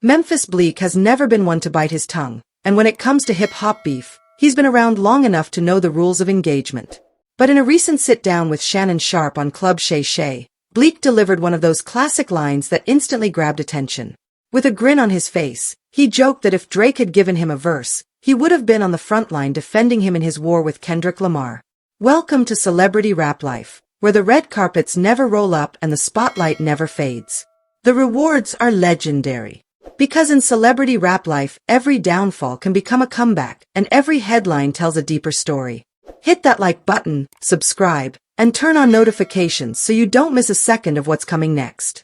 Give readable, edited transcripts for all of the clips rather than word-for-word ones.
Memphis Bleek has never been one to bite his tongue, and when it comes to hip-hop beef, he's been around long enough to know the rules of engagement. But in a recent sit-down with Shannon Sharpe on Club Shay Shay, Bleek delivered one of those classic lines that instantly grabbed attention. With a grin on his face, he joked that if Drake had given him a verse, he would have been on the front line defending him in his war with Kendrick Lamar. Welcome to celebrity rap life, where the red carpets never roll up and the spotlight never fades. The rewards are legendary. Because in celebrity rap life, every downfall can become a comeback, and every headline tells a deeper story. Hit that like button, subscribe, and turn on notifications so you don't miss a second of what's coming next.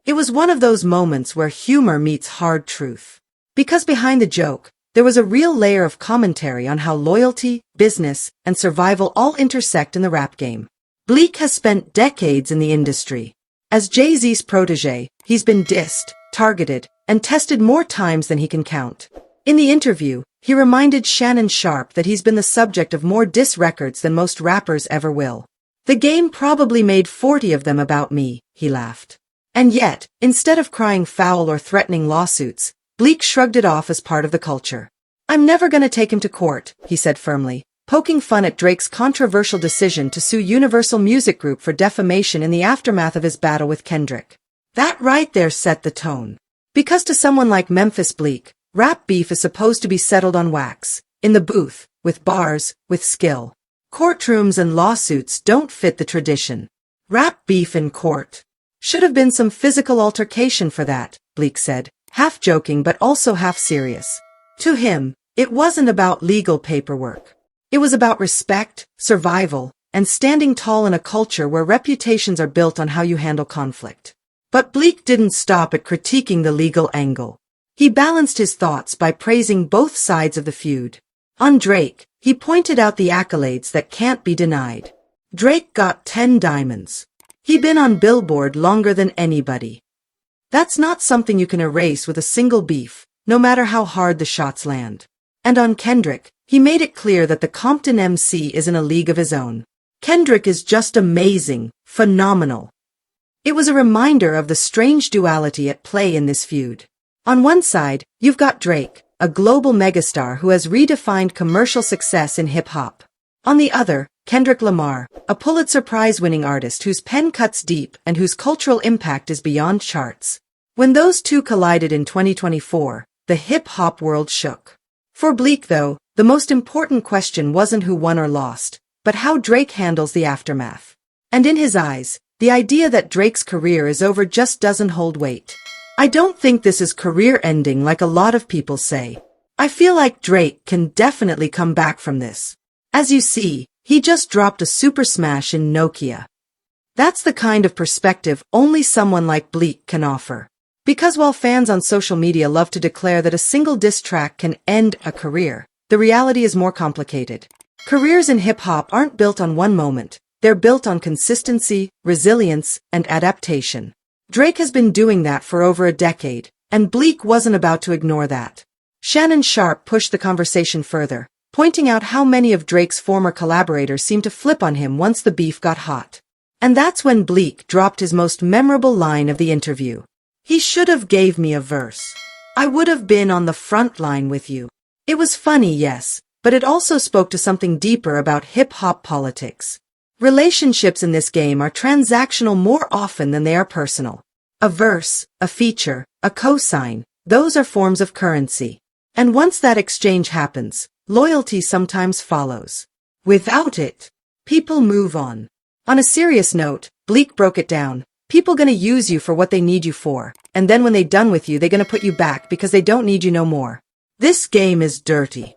It was one of those moments where humor meets hard truth. Because behind the joke, there was a real layer of commentary on how loyalty, business, and survival all intersect in the rap game. Bleek has spent decades in the industry. As Jay-Z's protege, he's been dissed, targeted, and tested more times than he can count. In the interview, he reminded Shannon Sharpe that he's been the subject of more diss records than most rappers ever will. The game probably made 40 of them about me, he laughed. And yet, instead of crying foul or threatening lawsuits, Bleek shrugged it off as part of the culture. I'm never gonna take him to court, he said firmly, poking fun at Drake's controversial decision to sue Universal Music Group for defamation in the aftermath of his battle with Kendrick. That right there set the tone. Because to someone like Memphis Bleek, rap beef is supposed to be settled on wax, in the booth, with bars, with skill. Courtrooms and lawsuits don't fit the tradition. Rap beef in court. Should have been some physical altercation for that, Bleek said, half joking but also half serious. To him, it wasn't about legal paperwork. It was about respect, survival, and standing tall in a culture where reputations are built on how you handle conflict. But Bleek didn't stop at critiquing the legal angle. He balanced his thoughts by praising both sides of the feud. On Drake, he pointed out the accolades that can't be denied. Drake got 10 diamonds. He'd been on Billboard longer than anybody. That's not something you can erase with a single beef, no matter how hard the shots land. And on Kendrick, he made it clear that the Compton MC is in a league of his own. Kendrick is just amazing, phenomenal. It was a reminder of the strange duality at play in this feud. On one side, you've got Drake, a global megastar who has redefined commercial success in hip-hop. On the other, Kendrick Lamar, a Pulitzer Prize-winning artist whose pen cuts deep and whose cultural impact is beyond charts. When those two collided in 2024, the hip-hop world shook. For Bleek, though, the most important question wasn't who won or lost, but how Drake handles the aftermath. And in his eyes, the idea that Drake's career is over just doesn't hold weight. I don't think this is career-ending like a lot of people say. I feel like Drake can definitely come back from this. As you see, he just dropped a super smash in Nokia. That's the kind of perspective only someone like Bleek can offer. Because while fans on social media love to declare that a single diss track can end a career, the reality is more complicated. Careers in hip-hop aren't built on one moment. They're built on consistency, resilience, and adaptation. Drake has been doing that for over a decade, and Bleek wasn't about to ignore that. Shannon Sharpe pushed the conversation further, pointing out how many of Drake's former collaborators seemed to flip on him once the beef got hot. And that's when Bleek dropped his most memorable line of the interview. He should have gave me a verse. I would have been on the front line with you. It was funny, yes, but it also spoke to something deeper about hip-hop politics. Relationships in this game are transactional more often than they are personal. A verse, a feature, a cosign, those are forms of currency. And once that exchange happens, loyalty sometimes follows. Without it, people move on. On a serious note, Bleek broke it down. People gonna use you for what they need you for, and then when they done with you, they gonna put you back because they don't need you no more. This game is dirty.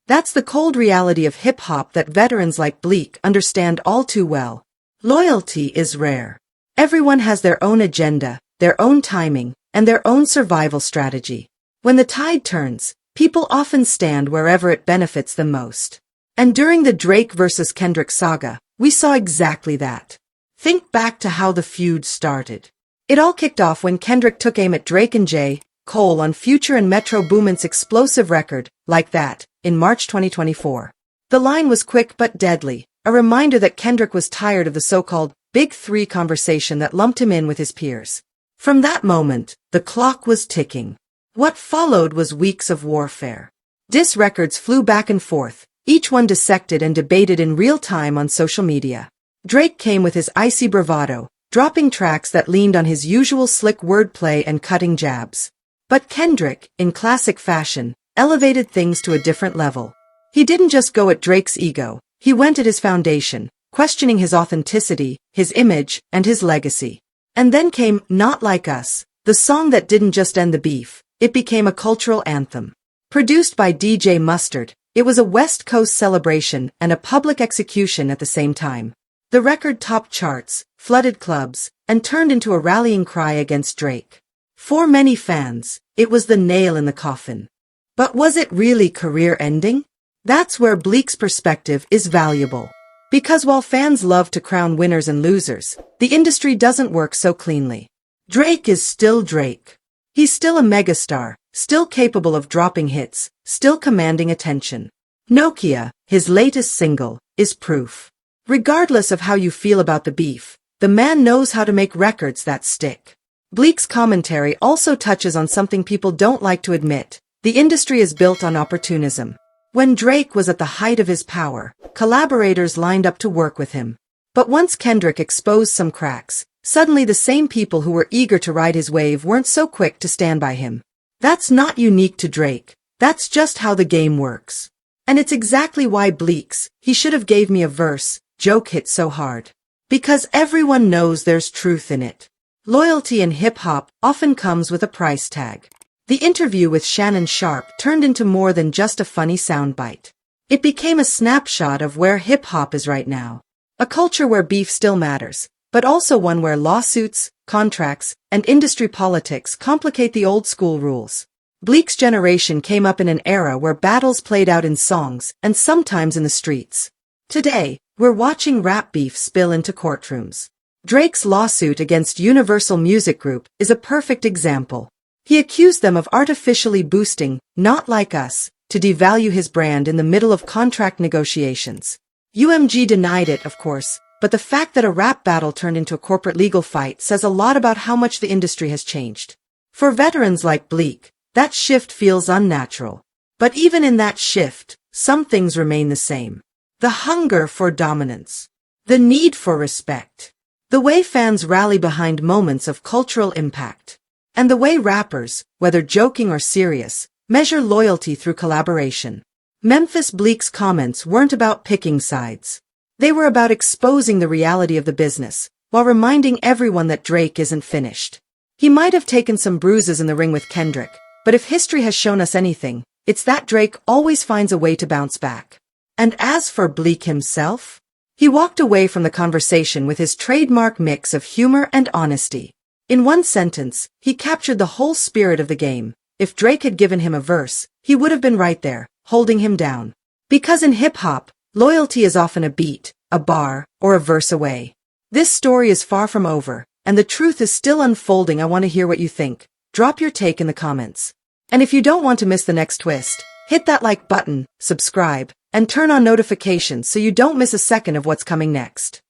That's the cold reality of hip-hop that veterans like Bleek understand all too well. Loyalty is rare. Everyone has their own agenda, their own timing, and their own survival strategy. When the tide turns, people often stand wherever it benefits them most. And during the Drake versus Kendrick saga, we saw exactly that. Think back to how the feud started. It all kicked off when Kendrick took aim at Drake and J. Cole on Future and Metro Boomin's explosive record, Like That, in March 2024. The line was quick but deadly, a reminder that Kendrick was tired of the so-called Big Three conversation that lumped him in with his peers. From that moment, the clock was ticking. What followed was weeks of warfare. Diss records flew back and forth, each one dissected and debated in real time on social media. Drake came with his icy bravado, dropping tracks that leaned on his usual slick wordplay and cutting jabs. But Kendrick, in classic fashion, elevated things to a different level. He didn't just go at Drake's ego, he went at his foundation, questioning his authenticity, his image, and his legacy. And then came Not Like Us, the song that didn't just end the beef, it became a cultural anthem. Produced by DJ Mustard, it was a West Coast celebration and a public execution at the same time. The record topped charts, flooded clubs, and turned into a rallying cry against Drake. For many fans, it was the nail in the coffin. But was it really career-ending? That's where Bleek's perspective is valuable. Because while fans love to crown winners and losers, the industry doesn't work so cleanly. Drake is still Drake. He's still a megastar, still capable of dropping hits, still commanding attention. Nokia, his latest single, is proof. Regardless of how you feel about the beef, the man knows how to make records that stick. Bleek's commentary also touches on something people don't like to admit. The industry is built on opportunism. When Drake was at the height of his power, collaborators lined up to work with him. But once Kendrick exposed some cracks, suddenly the same people who were eager to ride his wave weren't so quick to stand by him. That's not unique to Drake. That's just how the game works. And it's exactly why Bleek's "he should have gave me a verse" joke hit so hard. Because everyone knows there's truth in it. Loyalty in hip-hop often comes with a price tag. The interview with Shannon Sharpe turned into more than just a funny soundbite. It became a snapshot of where hip-hop is right now. A culture where beef still matters, but also one where lawsuits, contracts, and industry politics complicate the old-school rules. Bleek's generation came up in an era where battles played out in songs and sometimes in the streets. Today, we're watching rap beef spill into courtrooms. Drake's lawsuit against Universal Music Group is a perfect example. He accused them of artificially boosting Not Like Us to devalue his brand in the middle of contract negotiations. UMG denied it, of course, but the fact that a rap battle turned into a corporate legal fight says a lot about how much the industry has changed. For veterans like Bleek, that shift feels unnatural. But even in that shift, some things remain the same. The hunger for dominance. The need for respect. The way fans rally behind moments of cultural impact. And the way rappers, whether joking or serious, measure loyalty through collaboration. Memphis Bleek's comments weren't about picking sides. They were about exposing the reality of the business, while reminding everyone that Drake isn't finished. He might have taken some bruises in the ring with Kendrick, but if history has shown us anything, it's that Drake always finds a way to bounce back. And as for Bleek himself, he walked away from the conversation with his trademark mix of humor and honesty. In one sentence, he captured the whole spirit of the game. If Drake had given him a verse, he would have been right there, holding him down. Because in hip-hop, loyalty is often a beat, a bar, or a verse away. This story is far from over, and the truth is still unfolding. I want to hear what you think. Drop your take in the comments. And if you don't want to miss the next twist, hit that like button, subscribe, and turn on notifications so you don't miss a second of what's coming next.